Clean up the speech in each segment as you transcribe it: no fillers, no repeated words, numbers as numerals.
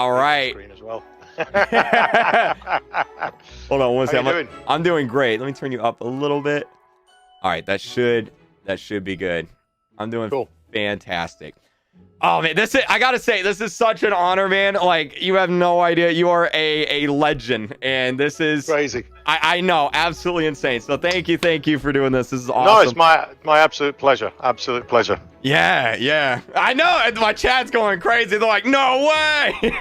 All right. Screen as well. Hold on one How you second. doing? I'm doing great. Let me turn you up a little bit. All right, that should be good. I'm doing Cool. fantastic. Oh man, I gotta say, this is such an honor, man. Like, you have no idea. You are a legend, and this is Crazy. I know, absolutely insane. So thank you for doing this. This is awesome. No, it's my absolute pleasure. Absolute pleasure. Yeah. I know. And my chat's going crazy. They're like, no way.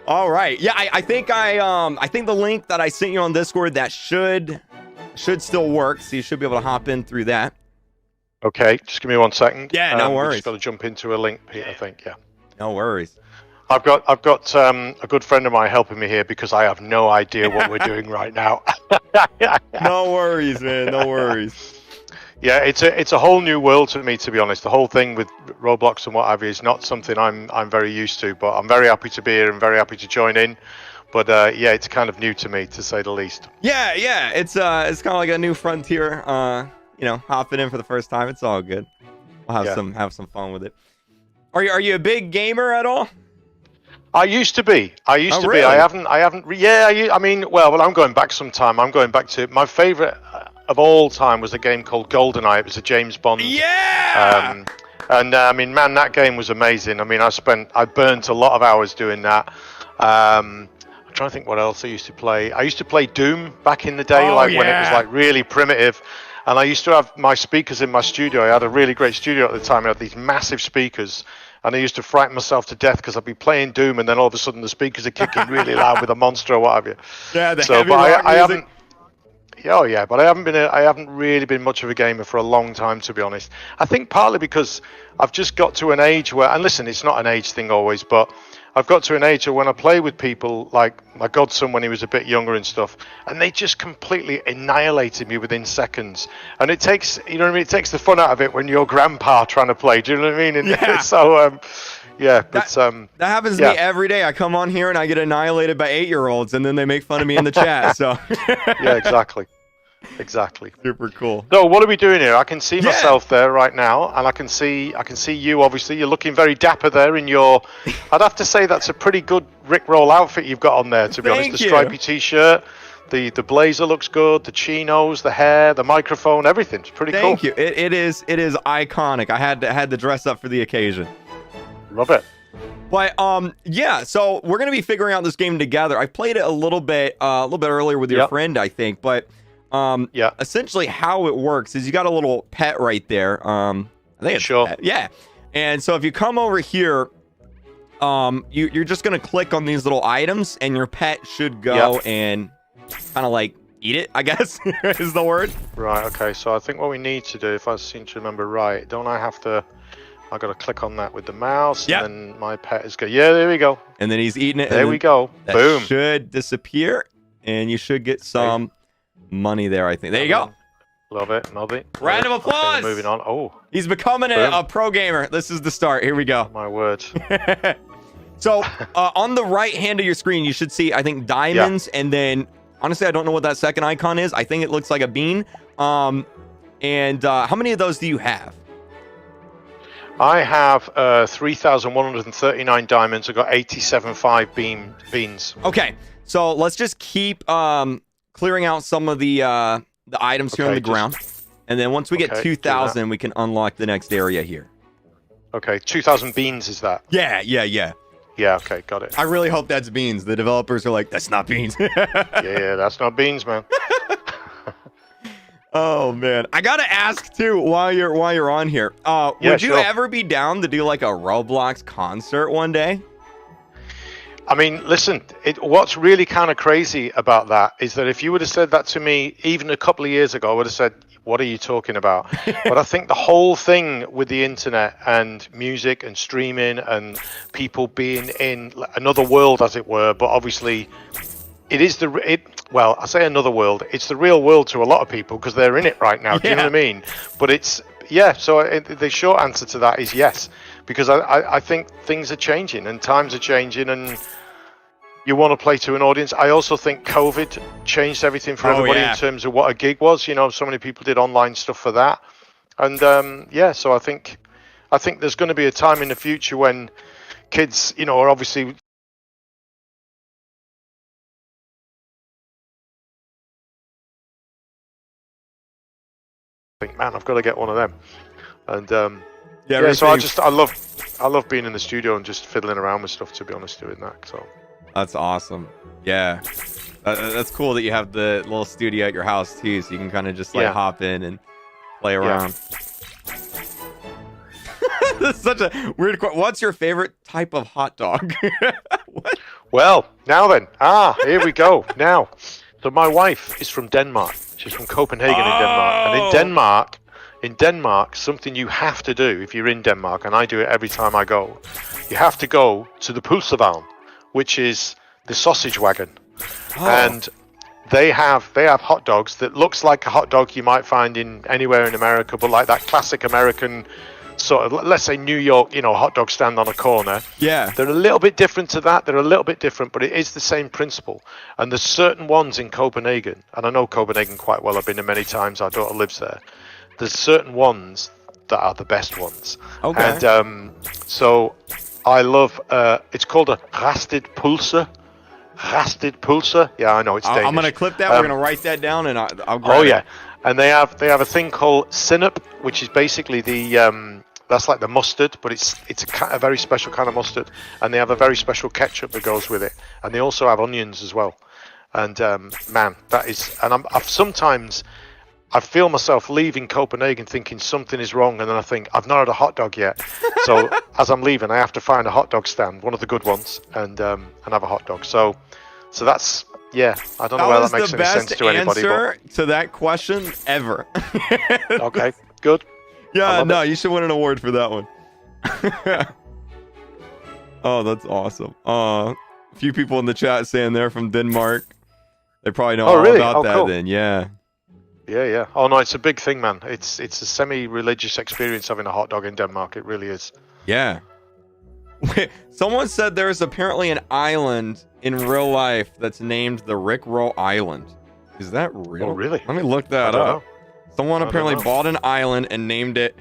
All right. Yeah, I think I think the link that I sent you on Discord, that should still work. So you should be able to hop in through that. Okay, just give me 1 second. Yeah, no worries. Just got to jump into a link, Pete. I think. Yeah. No worries. I've got a good friend of mine helping me here because I have no idea what we're doing right now. No worries, man. No worries. Yeah, it's a whole new world to me, to be honest. The whole thing with Roblox and what have you is not something I'm very used to, but I'm very happy to be here and very happy to join in. But yeah, it's kind of new to me, to say the least. Yeah. It's kind of like a new frontier. Hopping in for the first time. It's all good. We'll have some fun with it. Are you a big gamer at all? I used to be. Really? I haven't. Yeah. I mean, well, I'm going back some time. I'm going back to my favorite of all time was a game called GoldenEye. It was a James Bond. Yeah. I mean, man, that game was amazing. I mean, I burnt a lot of hours doing that. I'm trying to think what else I used to play. I used to play Doom back in the day, when it was like really primitive. And I used to have my speakers in my studio. I had a really great studio at the time. I had these massive speakers. And I used to frighten myself to death because I'd be playing Doom, and then all of a sudden the speakers are kicking really loud with a monster or what have you. Yeah, I haven't. Oh yeah, but I haven't really been much of a gamer for a long time, to be honest. I think partly because I've just got to an age where, and listen, it's not an age thing always, but I've got to an age where when I play with people like my godson when he was a bit younger and stuff, and they just completely annihilated me within seconds. And it takes, you know what I mean? It takes the fun out of it when you're grandpa trying to play. Do you know what I mean? And yeah. So, yeah, but that happens to me every day. I come on here and I get annihilated by 8-year-olds, and then they make fun of me in the chat. So yeah, exactly. Super cool. So what are we doing here? I can see myself there right now, and I can see you. Obviously, you're looking very dapper there in your. I'd have to say that's a pretty good Rickroll outfit you've got on there. To be honest, the stripy T-shirt, the blazer looks good, the chinos, the hair, the microphone, everything's pretty cool. Thank you. It is iconic. I had to dress up for the occasion. Love it. But yeah, so we're gonna be figuring out this game together. I played it a little bit earlier with your friend, I think, but. Essentially how it works is you got a little pet right there. I think it's sure. Yeah. And so if you come over here, you're just going to click on these little items and your pet should go and kind of like eat it, I guess is the word. Right. Okay. So I think what we need to do, if I seem to remember right, I got to click on that with the mouse and then my pet is good. Yeah, there we go. And then he's eating it. There we go. Boom. Should disappear and you should get some money there, I think. There you go. Love it. Round of applause. Okay, moving on. Oh, he's becoming a pro gamer. This is the start. Here we go. My word. So on the right hand of your screen, you should see, I think, diamonds. And then, honestly, I don't know what that second icon is. I think it looks like a bean. And how many of those do you have? I have 3,139 diamonds. I've got 87.5 beans. Okay. So let's just keep clearing out some of the items here on the ground. And then once we get 2,000, we can unlock the next area here. Okay, 2,000 beans is that? Yeah. Yeah, okay, got it. I really hope that's beans. The developers are like, that's not beans. yeah, that's not beans, man. Oh, man. I got to ask, too, while you're on here. Would you ever be down to do like a Roblox concert one day? I mean, listen, what's really kind of crazy about that is that if you would have said that to me even a couple of years ago, I would have said, what are you talking about? But I think the whole thing with the internet and music and streaming and people being in another world, as it were, but obviously it is well, I say another world, it's the real world to a lot of people because they're in it right now. Do you know what I mean? But it's, so the short answer to that is yes. Because I think things are changing and times are changing and you want to play to an audience. I also think COVID changed everything for everybody in terms of what a gig was. You know, so many people did online stuff for that. And so I think there's going to be a time in the future when kids, are obviously. Think, man, I've got to get one of them. And so I love being in the studio and just fiddling around with stuff. To be honest, doing that. So that's awesome. Yeah, that's cool that you have the little studio at your house too, so you can kind of just like hop in and play around. This is such a weird question. What's your favorite type of hot dog? What? Well, now then. Here we go. Now, so my wife is from Denmark. She's from Copenhagen in Denmark. And in Denmark, something you have to do if you're in Denmark, and I do it every time I go, you have to go to the pølsevogn, which is the sausage wagon. And they have hot dogs that looks like a hot dog you might find in anywhere in America, but like that classic American sort of, let's say New York, hot dog stand on a corner. Yeah. They're a little bit different to that. They're a little bit different, but it is the same principle. And there's certain ones in Copenhagen, and I know Copenhagen quite well. I've been there many times. Our daughter lives there. There's certain ones that are the best ones. Okay. And so I love, it's called a rasted pølse. Rasted pølse. Yeah, I know it's Danish. I'm going to clip that. We're going to write that down, and I'll grab it. And they have a thing called sinop, which is basically the that's like the mustard, but it's a very special kind of mustard. And they have a very special ketchup that goes with it. And they also have onions as well. And man, that is. And I feel myself leaving Copenhagen thinking something is wrong, and then I think I've not had a hot dog yet. So as I'm leaving, I have to find a hot dog stand, one of the good ones, and have a hot dog. So that's. Yeah, I don't know whether that makes any sense to anybody. That was the best answer to that question ever. Okay, good. Yeah, no, you should win an award for that one. Oh, that's awesome. A few people in the chat saying they're from Denmark. They probably know all about that. Cool. Then, yeah. Yeah. Oh no, it's a big thing, man. It's a semi-religious experience having a hot dog in Denmark. It really is. Yeah. Someone said there's apparently an island in real life that's named the Rick Roll Island. Is that real? Oh, really? Let me look that up. Someone apparently bought an island and named it.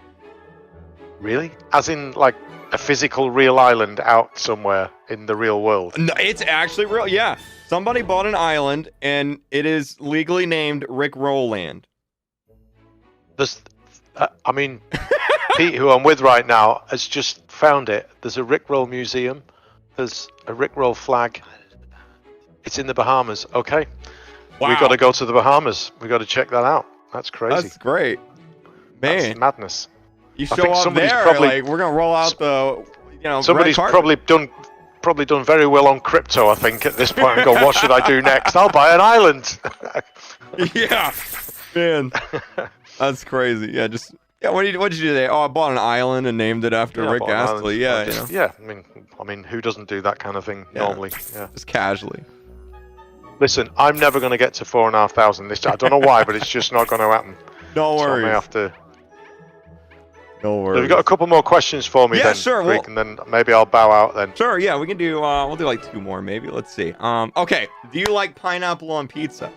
Really? As in, like, a physical real island out somewhere in the real world? No, it's actually real. Yeah. Somebody bought an island and it is legally named Rick Roll Land. Pete, who I'm with right now, has just found it. There's a Rick Roll museum. There's a Rick Roll flag. It's in the Bahamas. Okay. Wow. We've got to go to the Bahamas. We've got to check that out. That's crazy. That's great. Man. That's madness. You show up there, like, we're going to roll out the, somebody's probably done very well on crypto, I think, at this point, and go, what should I do next? I'll buy an island. Yeah. Man. That's crazy. Yeah, what did you do today? Oh, I bought an island and named it after Rick Astley. Yeah, yeah. I mean, who doesn't do that kind of thing normally? Yeah, just casually. Listen, I'm never going to get to 4,500. I don't know why, but it's just not going to happen. No worries. So I may have to. No worries. So you've got a couple more questions for me, then, sure. Rick, and then maybe I'll bow out then. Sure. Yeah, we can do. We'll do like 2 more, maybe. Let's see. Okay. Do you like pineapple on pizza?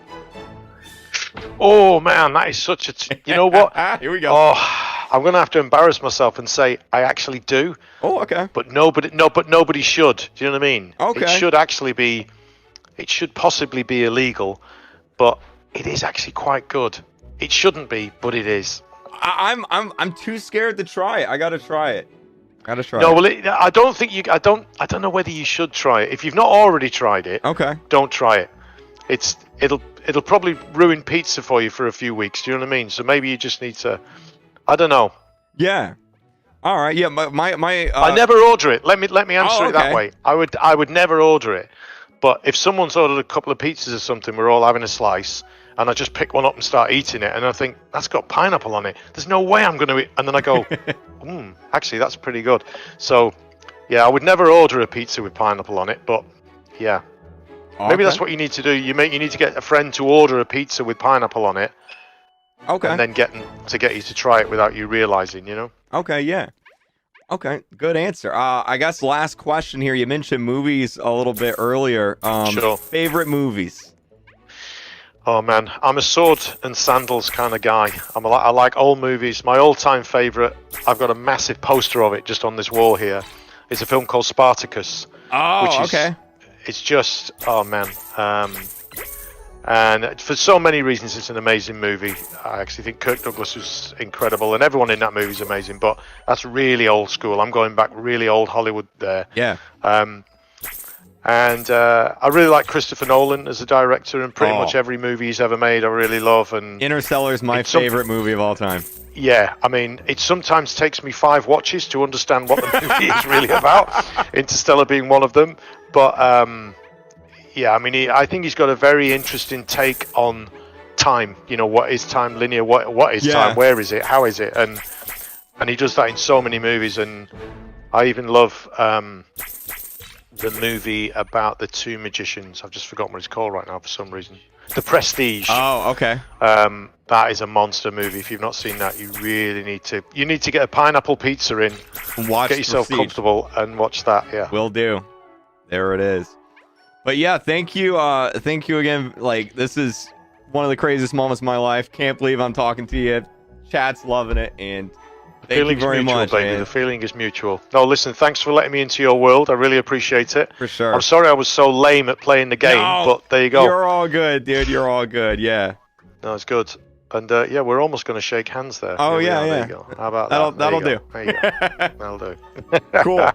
Oh man, that is such a. You know what? Here we go. Oh, I'm gonna have to embarrass myself and say I actually do. Oh, okay. But nobody should. Do you know what I mean? Okay. It should actually be. It should possibly be illegal, but it is actually quite good. It shouldn't be, but it is. I'm too scared to try it. I gotta try it. No, well, I don't think you. I don't know whether you should try it. If you've not already tried it, okay, don't try it. It'll probably ruin pizza for you for a few weeks. Do you know what I mean? So maybe you just need to. I don't know. Yeah. All right. Yeah. My. I never order it. Let me answer it that way. I would never order it. But if someone's ordered a couple of pizzas or something, we're all having a slice, and I just pick one up and start eating it, and I think that's got pineapple on it. There's no way I'm going to eat. And then I go, actually that's pretty good. So, yeah, I would never order a pizza with pineapple on it. But yeah. Okay. Maybe that's what you need to do. You need to get a friend to order a pizza with pineapple on it. Okay. And then get you to try it without you realizing, you know? Okay, yeah. Okay, good answer. I guess last question here. You mentioned movies a little bit earlier. Sure. Favorite movies? Oh man, I'm a sword and sandals kind of guy. I like old movies. My all-time favorite, I've got a massive poster of it just on this wall here. It's a film called Spartacus. Oh, okay. It's just, oh man. And for so many reasons, it's an amazing movie. I actually think Kirk Douglas was incredible, and everyone in that movie is amazing. But that's really old school. I'm going back really old Hollywood there. Yeah. And I really like Christopher Nolan as a director, and pretty much every movie he's ever made, I really love. And Interstellar is my favorite movie of all time. Yeah, I mean, it sometimes takes me 5 watches to understand what the movie is really about. Interstellar being one of them, but yeah, I mean, I think he's got a very interesting take on time. You know, what is time? Linear? What is time? Where is it? How is it? And he does that in so many movies. And I even love the movie about the 2 magicians. I've just forgotten what it's called right now for some reason. The Prestige. Oh, okay. That is a monster movie. If you've not seen that, you really need to. You need to get a pineapple pizza in, get yourself comfortable, and watch that. Yeah, will do. There it is. But yeah, thank you again. Like, this is one of the craziest moments of my life. Can't believe I'm talking to you. Chat's loving it, and thank you very much, baby. man. The feeling is mutual. No, listen, thanks for letting me into your world. I really appreciate it. For sure. I'm sorry I was so lame at playing the game, but there you go. You're all good, dude. You're all good. Yeah. No, it's good. And yeah, we're almost going to shake hands there. Oh, yeah, yeah. There you go. How about that? That'll do. There you go. That'll do. Cool.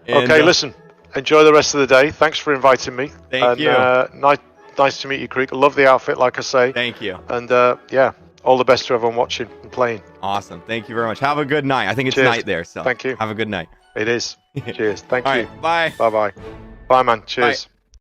Okay, listen. Enjoy the rest of the day. Thanks for inviting me. Thank you. Nice to meet you, Kreek. I love the outfit, like I say. Thank you. And yeah, all the best to everyone watching and playing. Awesome. Thank you very much. Have a good night. I think it's night there, so thank you. Have a good night. It is. Cheers. Thank you. All right, bye. Bye-bye. Bye, man. Cheers. Bye.